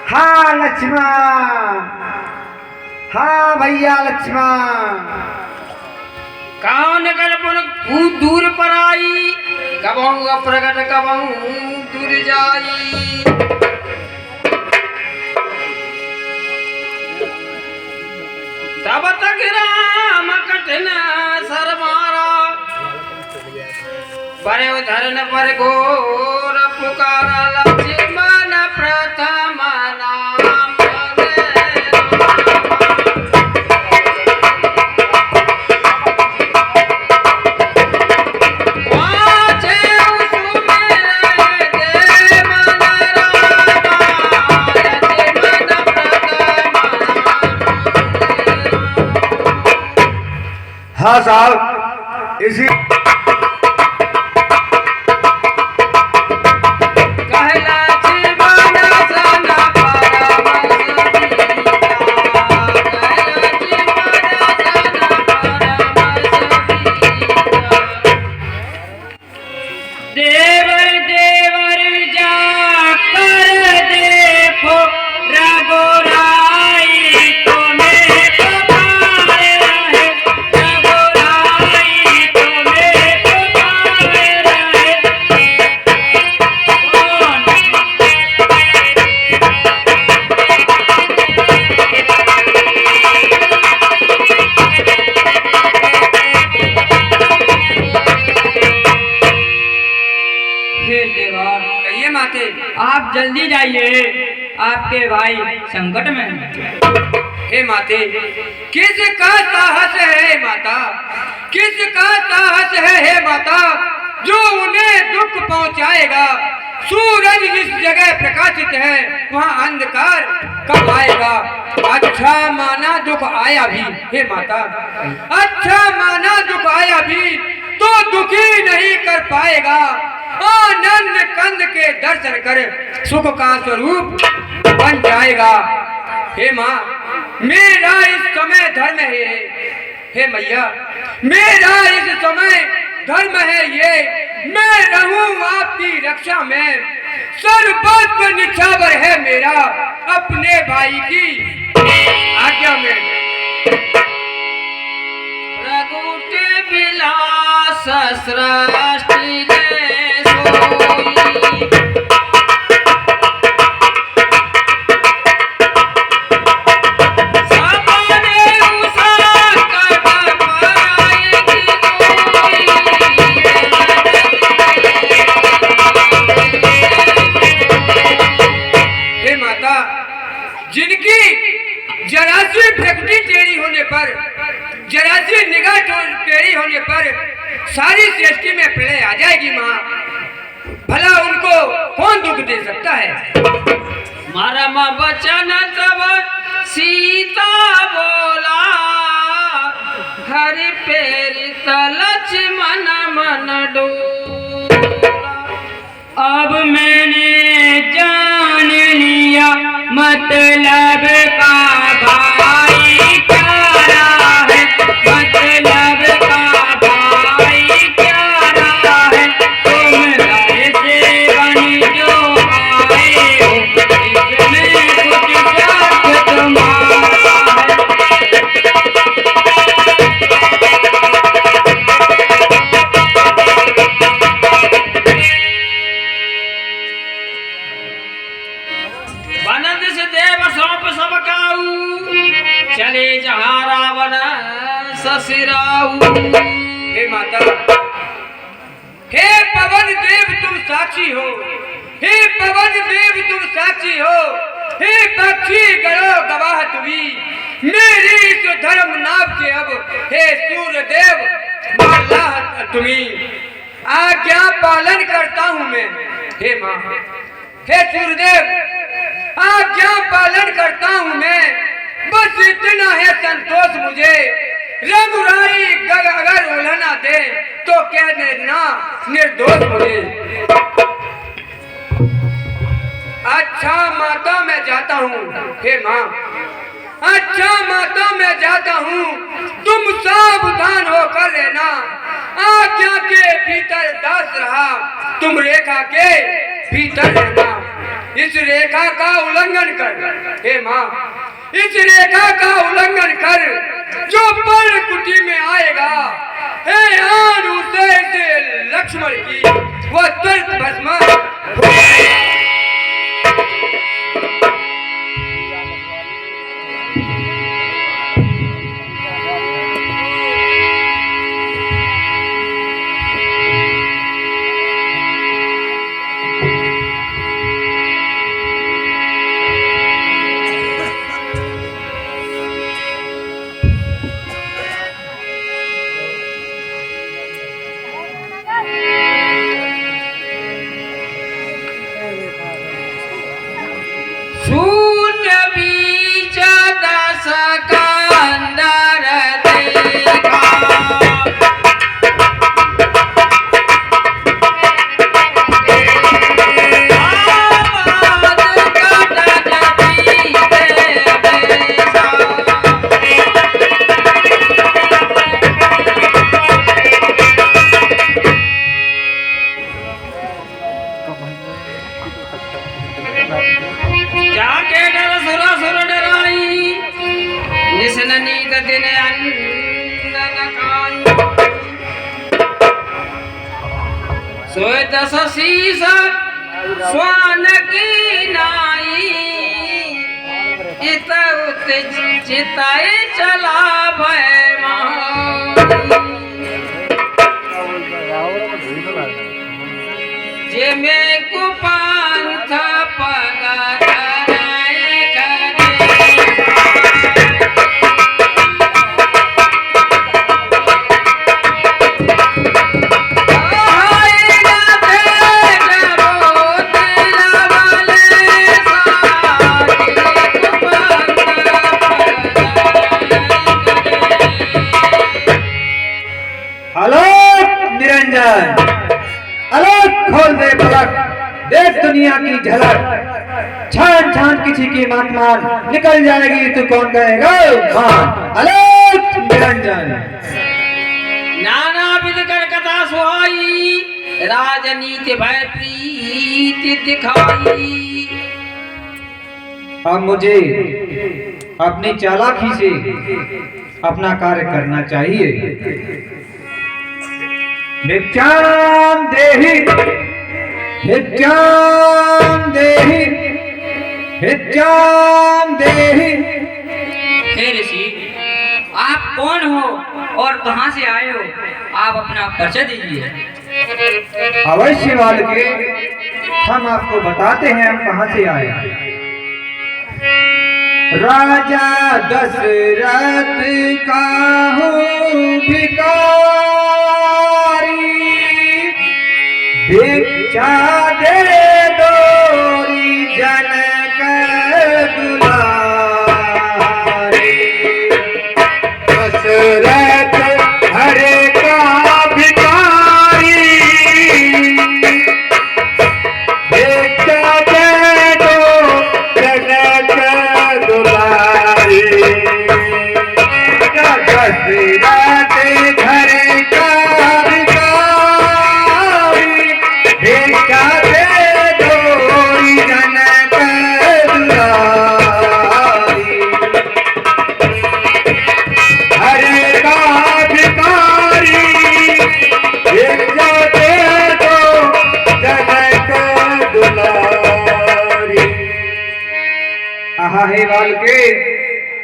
हाँ लक्ष्मण, हाँ भैया लक्ष्मण। कौन गलपुन खूब दूर पर आई, कबहू प्रगट कबहू दूर जाई। तब तक राम कठिन सर मारा, पर धरन पर घोर पुकारा। लक्ष्मण प्रथम नाम हाँ साहब, इसी आप जल्दी जाइए, आपके भाई संकट में हैं। हे माते, किसका साहस है माता, किसका साहस है हे माता, जो उन्हें दुख पहुंचाएगा। सूरज जिस जगह प्रकाशित है वहाँ अंधकार कब आएगा। अच्छा माना दुख आया भी हे माता, अच्छा माना दुख आया भी तो दुखी नहीं कर पाएगा। आनंद कंद के दर्शन कर सुख का स्वरूप बन जाएगा। हे माँ, मेरा इस समय धर्म है, हे मैया मेरा इस समय धर्म है ये, मैं रहूं आपकी रक्षा में। सर्वस्व निछावर है मेरा अपने भाई की आज्ञा में। प्रगुट विलास सृष्टि जिनकी जरा सी भक्ति टेढ़ी होने पर, जरा सी निगाह टेढ़ी होने पर सारी सृष्टि में प्रलय आ जाएगी माँ। भला उनको कौन दुख दे सकता है। मरम वचन तब सीता बोला, हरि प्रेरित लक्ष्मण मन डोला। अब मैंने जान लिया मतलब का भाई प्यारा है, मतलब का भाई प्यारा है। तुम घर से बनी जो आए हो, इसमें कुछ स्वार्थ तुम्हारा है। बनंद से देव सौंप सब काऊ, चले जहाँ रावण ससुराऊ। हे माता, हे पवन देव तुम साक्षी हो, हे पवन देव तुम साक्षी हो, हे पक्षी गणों गवाह तुम्ही। मेरी इस धर्म नाम के अब हे सूर्य देव माला तुम्ही। आज्ञा पालन करता हूँ मैं हे माँ। हे सूर्यदेव आज्ञा पालन करता हूँ मैं, बस इतना है संतोष मुझे। रघुराई अगर उल्हना दे तो कह देना निर्दोष मुझे। अच्छा माता मैं जाता हूँ हे माँ, अच्छा माता मैं जाता हूँ, तुम सावधान होकर रहना। आज्ञा के भीतर दास रहा, तुम रेखा के भीतर रहना। इस रेखा का उल्लंघन कर। हे माँ, इस रेखा का उल्लंघन कर, जो पर्ण कुटी में आएगा, हे आन उसे से लक्ष्मण की वह तुरंत भस्म हो जाएगी। शून्य बीच दस कंदर देखा, आबाद कटक बीते बेसा। जाके डर सुर सुर डराई, निसन नीक दिन अंदन काई। सोए दस शीस स्वान की नाई, इत उत चिताए चला भय माई। जे में कुपांथ पग कराए करे, आहाई जाते जबो दिलवाले साथी, कुपांथ पग कराए। आलोक निरंजन, आलोक खोल दे पलक, देख दुनिया की झलक। छान छान किसी की मत मान, निकल जाएगी तू कौन कहेगा मान। आलोक निरंजन। नाना विध कर कथा सुहाई, राजनीति भय प्रीति दिखाई। अब मुझे अपनी चालाकी से अपना कार्य करना चाहिए। भिक्षाम देहि, भिक्षाम देहि, भिक्षाम देहि। हे ऋषि, आप कौन हो और कहां से आए हो? आप अपना परिचय दीजिए। अवश्य बालके, हम आपको बताते हैं हम कहां से आए। राजा दशरथ का हूँ भिखारी, भिक्षा दे दोरी जनक दुलारी। दशरथ हरे का भिखारी, भिक्षा दे दो जनक दुलारी। दशरथ हरे का भिखारी, भिक्षा दे दोरी जनक दुलारी। हरे का भिखारी, भिक्षा दे दो जनक दुलारी। आहा हे बालके,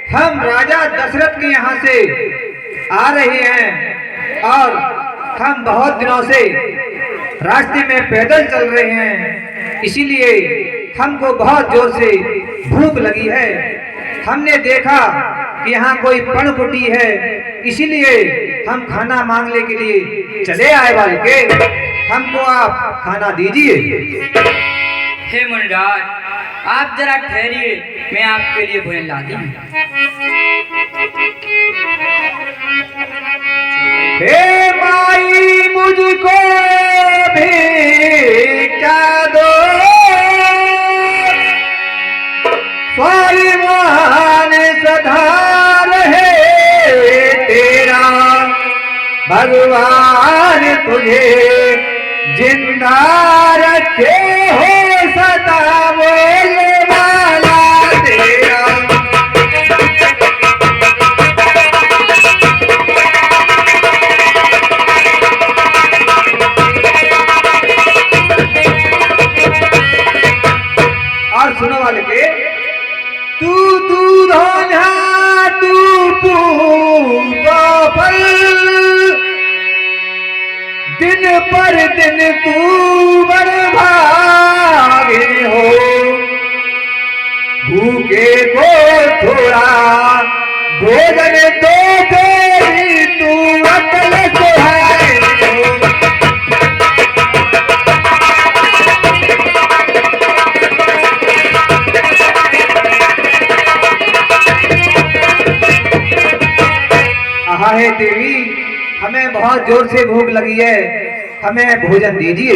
हम राजा दशरथ के यहाँ से आ रहे हैं और हम बहुत दिनों से रास्ते में पैदल चल रहे हैं, इसीलिए हमको बहुत जोर से भूख लगी है। हमने देखा कि यहाँ कोई पर्णकुटी है, इसीलिए हम खाना मांगने के लिए चले आए बालके। हमको आप खाना दीजिए। हे मुनिराज, आप जरा ठहरिए, मैं आपके लिए भोजन लाती हूँ। हे माई मुझको भिक्षा दो, स्वाभिमान सदा रहे तेरा, भगवान तुझे जिंदा रखे हो सदा वो बालके, तू दूध तू पूरा फल, दिन पर दिन तू बर्भागे हो, भूखे को थोड़ा भोजन दो तेरी तू अकल सुहाए हो। आहा है देवी, हमें बहुत जोर से भूख लगी है, हमें भोजन दीजिए।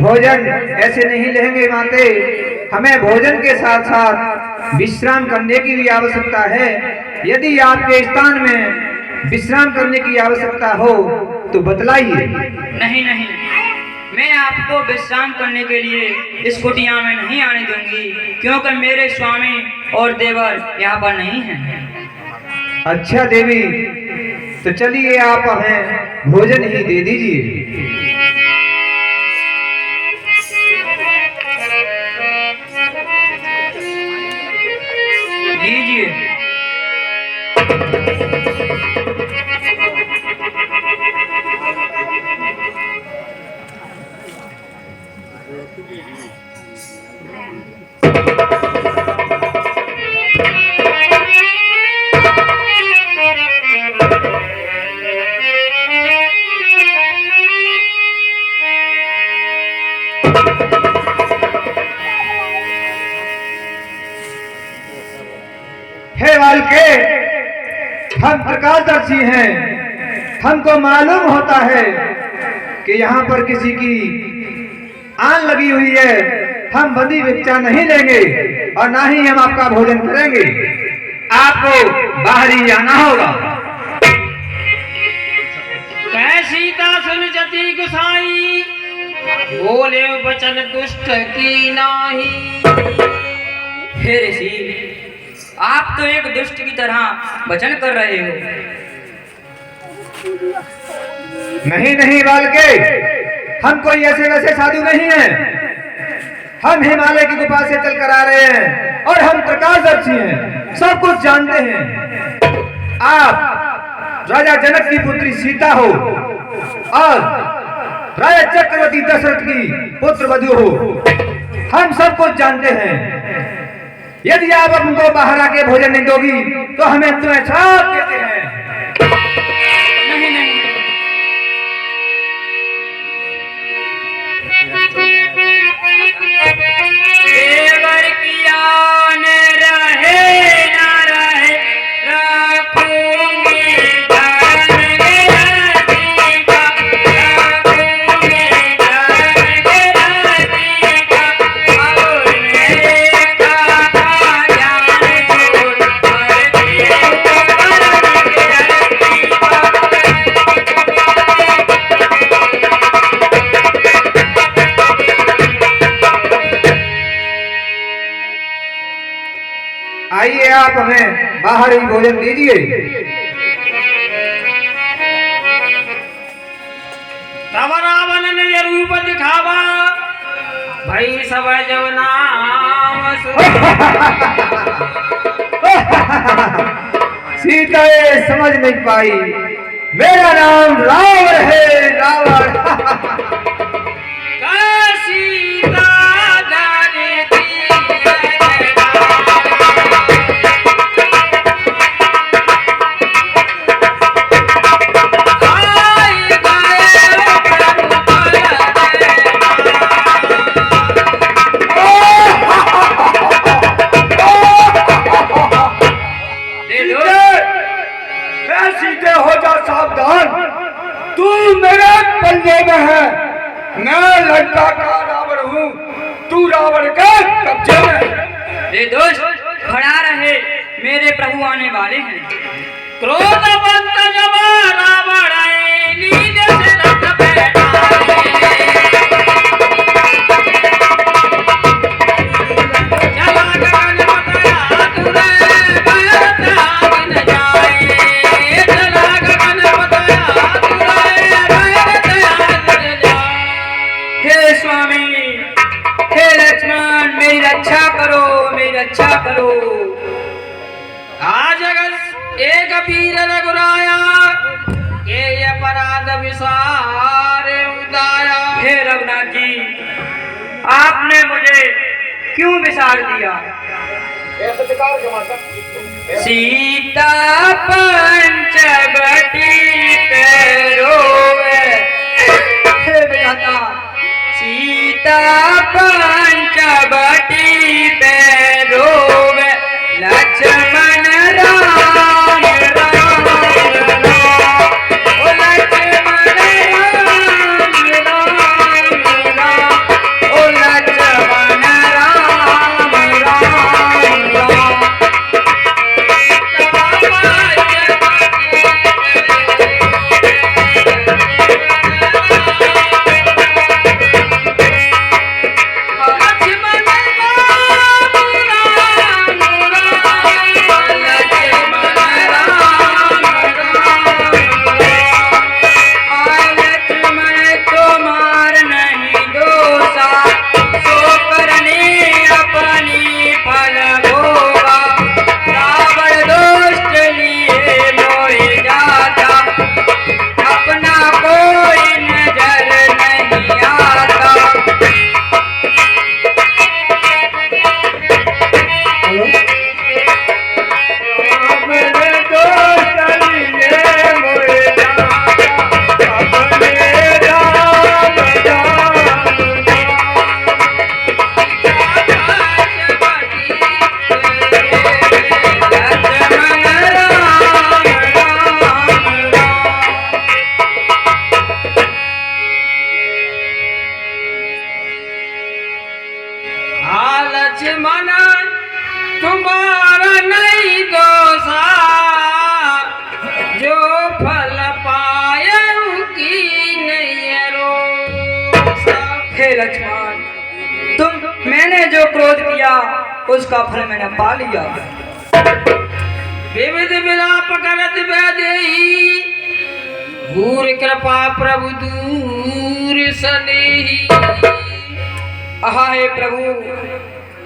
भोजन ऐसे नहीं लेंगे माते, हमें भोजन के साथ साथ विश्राम करने की भी आवश्यकता है। यदि आपके स्थान में विश्राम करने की आवश्यकता हो तो बतलाइए। नहीं नहीं, मैं आपको विश्राम करने के लिए इस कुटिया में नहीं आने दूंगी, क्योंकि मेरे स्वामी और देवर यहाँ पर नहीं हैं। अच्छा देवी, तो चलिए आप हमें भोजन ही दे दीजिए। लीजिए। हे बालके, हम प्रकाशदर्शी हैं, हमको मालूम होता है कि यहाँ पर किसी की आन लगी हुई है। हम बंदी भिक्षा नहीं लेंगे और ना ही हम आपका भोजन करेंगे। आपको बाहर ही आना होगा। सीता सुन जति गुसाई, बोले बचन दुष्ट की नाही। हे ऋषि, आप तो एक दुष्ट की तरह वचन कर रहे हो। नहीं नहीं बालके, हम कोई ऐसे वैसे साधु नहीं हैं। हम हिमालय की गुफा से चल कर आ रहे हैं और हम प्रकाशदर्शी हैं, सब कुछ जानते हैं। आप राजा जनक की पुत्री सीता हो और राजा चक्रवर्ती दशरथ की पुत्र वधु हो, हम सब कुछ जानते हैं। यदि आप हमको बाहर आके भोजन नहीं दोगी तो हमें तुम्हें श्राप देते हैं। नहीं नहीं, देवर की आन रहे न रहे, रखूंगी धन गिरती का, रखूंगी धन गिरती का, और मेरे का ज्ञान छोड़ करती धन गिरती का। आइए आप हमें बाहर ही भोजन दीजिए। तब रावण ने ये रूप दिखावा, भाई सब जब नाम सीता ये समझ नहीं पाई, मेरा नाम रावण है, रावण। सीता धरती सीधे हो जा, सावधान, तू मेरे पल्ले में है। मैं लंका का रावण हूँ, तू रावण के कब्जे में। ये दोस्त खड़ा रहे, मेरे प्रभु आने वाले हैं। क्रोधवंत जब रावण नींद से रथ बैठा, चला गगन बताया तुरे भरत आगे न जाए, चला गगन बताया तुरे भरत विसार उदाया। हे रघुनाथ जी, आपने मुझे क्यों विसार दिया? सीता पंचवटी पे रोवे, हे विधाता, सीता पंचवटी पे रोवे, लक्ष्मण राम राम राम, ओ लक्ष्मण राम राम राम, ओ लक्ष्मण राम राम राम। लक्ष्मण तुम्हारा नहीं दोषा, जो फल पाए की नहीं रोषा। हे लक्ष्मण, मैंने जो क्रोध किया उसका फल मैंने पा लिया। विविध विलाप करत वैदेही, भूर कृपा प्रभु दूर सनेही। हे प्रभु,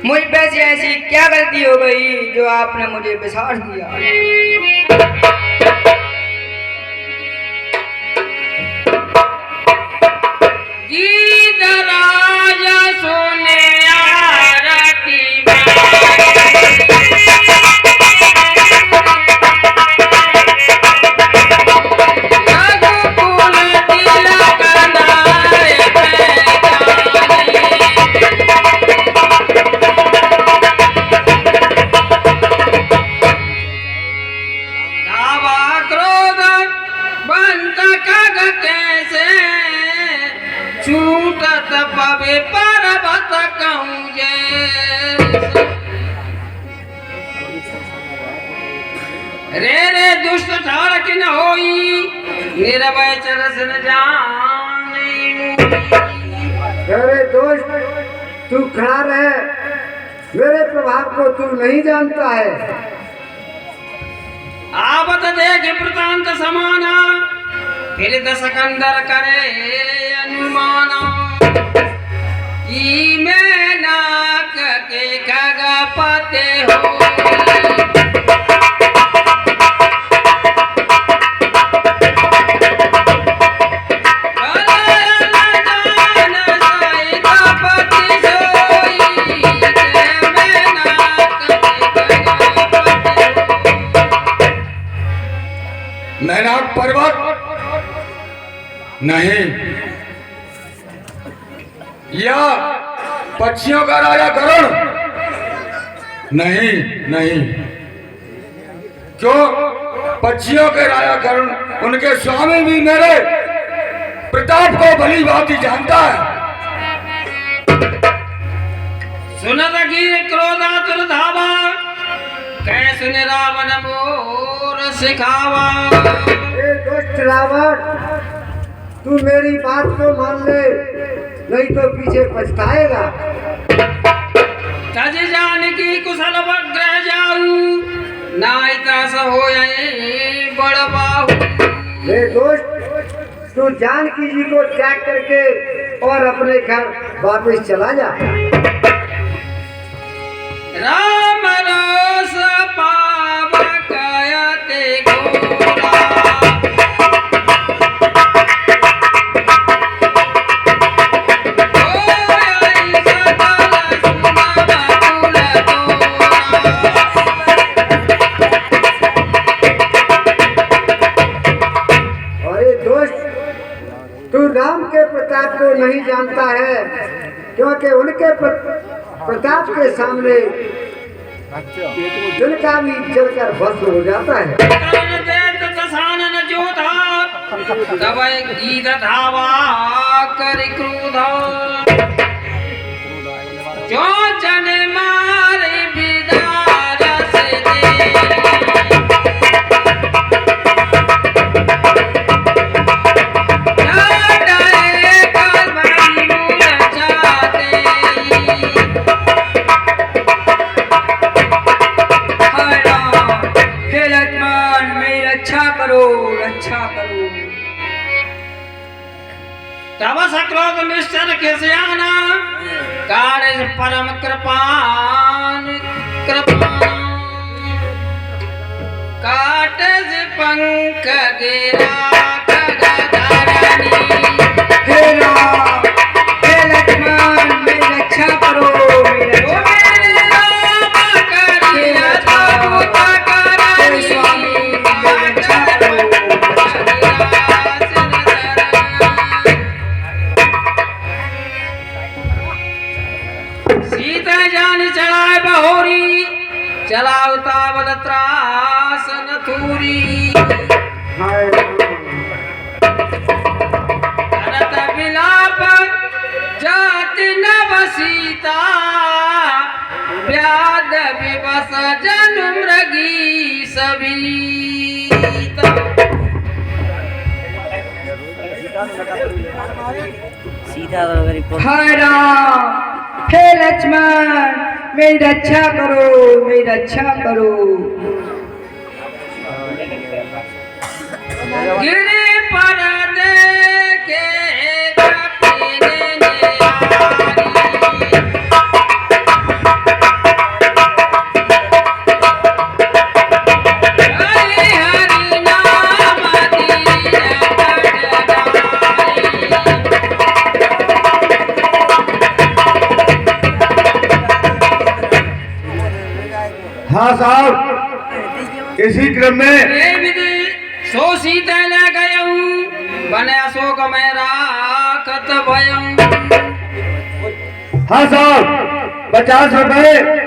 मुझ पे से ऐसी क्या गलती हो गई जो आपने मुझे बिसार दिया? गीत राजा सोने आरती छूटत पवे पर्वत कहूँ जैसे। रे दुष्ट ठाड़क न होई, निर्भय चरस न जाने। अरे दोस्त, तू खड़ा रहे, मेरे प्रभाव को तू नहीं जानता है। आवत देख वृतांत समाना, फिर दशकंदर करे अनुमाना। ई में नाक के खगपते हो, मैनाक पर्वत नहीं, या पक्षियों का राजा गरुड़ नहीं, नहीं। क्यों? पक्षियों के राजा गरुड़, उनके स्वामी भी मेरे प्रताप को भली भांति जानता है। सुनत गिर क्रोधातुर धावा, कै सुने रावण मोर सिखावा। ए दुष्ट रावण, तू मेरी बात को मान ले, नहीं तो पीछे पछताएगा। तज जान की कुशल वग्रह जाऊ, नाई त्रास होए बड़ बाहु। ए दोस्त, तू जानकी जी को त्याग करके और अपने घर वापस चला जा। राम रोस पाव कयते घोरा, तू राम के प्रताप को नहीं जानता है, क्योंकि उनके प्रताप के सामने जिनका भी जलकर भस्म हो जाता है। धावा कर क्रोध जो जन मारे बिदार से दे रक्षा करो तब सक्रोध निश्चर के सियाना कार्य परम कृपान काट से पंख गिरा हे राम हे लक्ष्मण मेरी रक्षा करो सीता जान चढ़ाए बहोरी चलाओ तावल त्रास नथुरी करत विलाप जाति नव सीता व्याध विवश जन मृगी सविता हाय राम हे लक्ष्मण मेरी रक्षा करो गिरे पर देखे हाँ साहब, इसी क्रम में सो सीता ले गयऊं बने अशोक में राखत भयऊं। हाँ साहब, 50 रुपए